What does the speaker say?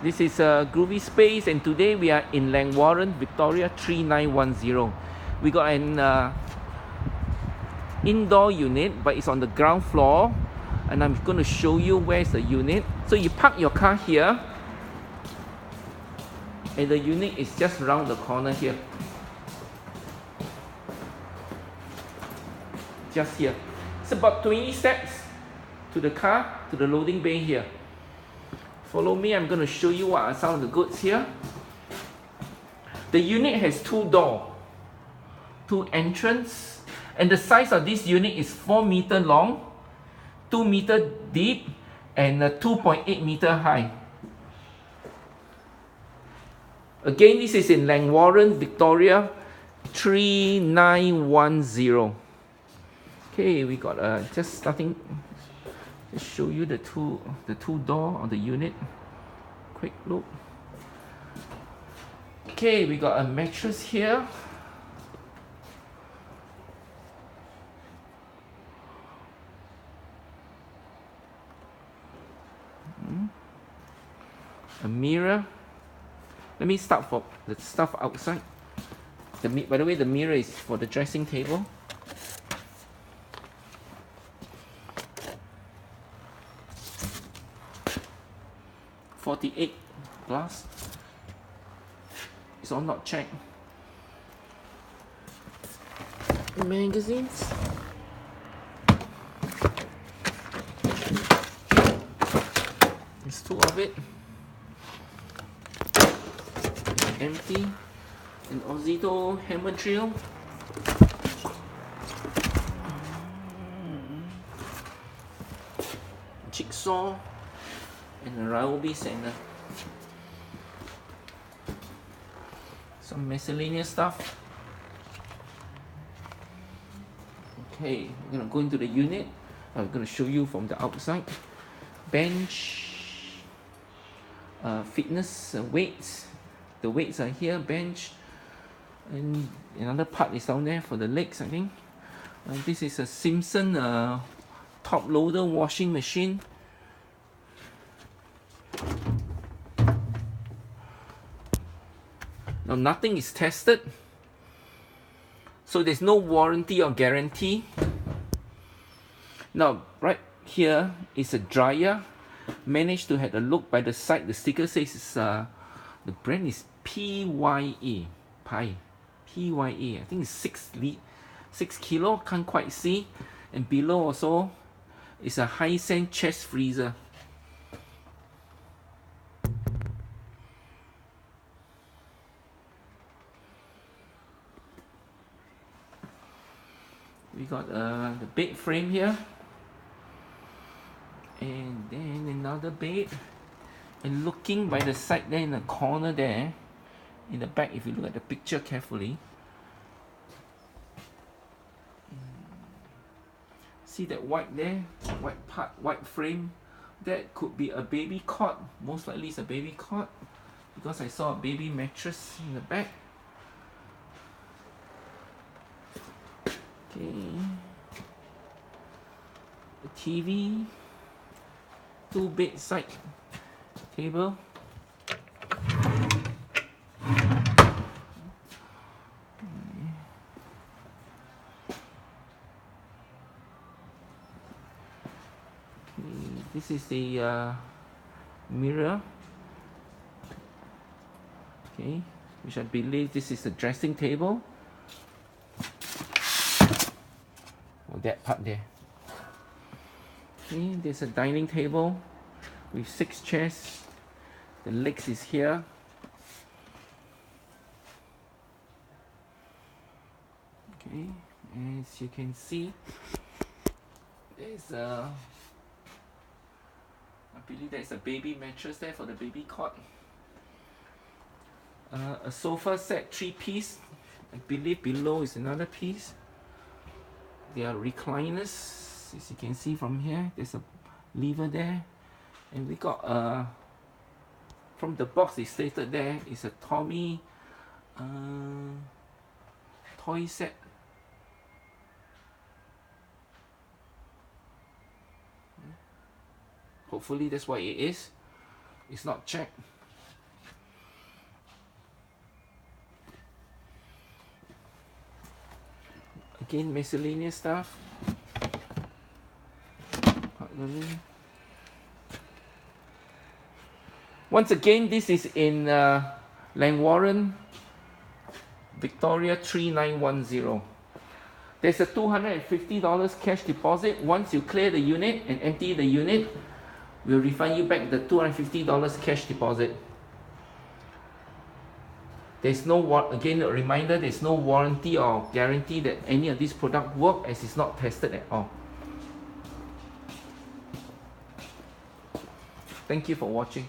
This is Groovy Space, and today we are in Langwarren, Victoria 3910. We got an indoor unit, but it's on the ground floor, and I'm going to show you where's the unit. So you park your car here, and the unit is just around the corner here. Just here. It's about 20 steps to the car, to the loading bay here. Follow me, I'm going to show you what are some of the goods here. The unit has two doors, two entrances, and the size of this unit is 4 meter long, 2 meter deep, and 2.8 meter high. Again, this is in Langwarren, Victoria 3910. Okay, we got just starting. Just show you the two door on the unit. Quick look. Okay, we got a mattress here. A mirror. Let me start for the stuff outside. By the way, the mirror is for the dressing table. $48 glass. It's all not checked. Magazines. There's two of it. Empty. An Ozito hammer drill. Jigsaw. And a Ryobi sander. Some miscellaneous stuff. Okay, we're gonna go into the unit. I'm gonna show you from the outside. Bench, fitness weights. The weights are here. Bench, and another part is down there for the legs, I think. This is a Simpson top loader washing machine. Now nothing is tested, so there's no warranty or guarantee. Now right here is a dryer. Managed to have a look by the side. The sticker says it's, the brand is PYA. I think it's 6 kilo. Can't quite see. And below also is a Hisense chest freezer. We got the bed frame here, and then another bed, and looking by the side there in the corner there, in the back, if you look at the picture carefully, see that white there, white part, white frame, that could be a baby cot. Most likely it's a baby cot, because I saw a baby mattress in the back. Okay, the TV, two bedside table, this is the mirror, okay, which I believe this is the dressing table. That part there. Okay, there's a dining table with 6 chairs. The legs is here. Okay, as you can see, there's a, I believe there's a baby mattress there for the baby cot. A sofa set, 3-piece. I believe below is another piece. They are recliners, as you can see from here. There's a lever there, and we got from the box it stated there is a Tommy toy set. Hopefully that's what it is. It's not checked. Again, miscellaneous stuff. Once again, this is in Langwarren, Victoria 3910. There's a $250 cash deposit. Once you clear the unit and empty the unit, we'll refund you back the $250 cash deposit. There's no, again a reminder, there's no warranty or guarantee that any of these products work, as it's not tested at all. Thank you for watching.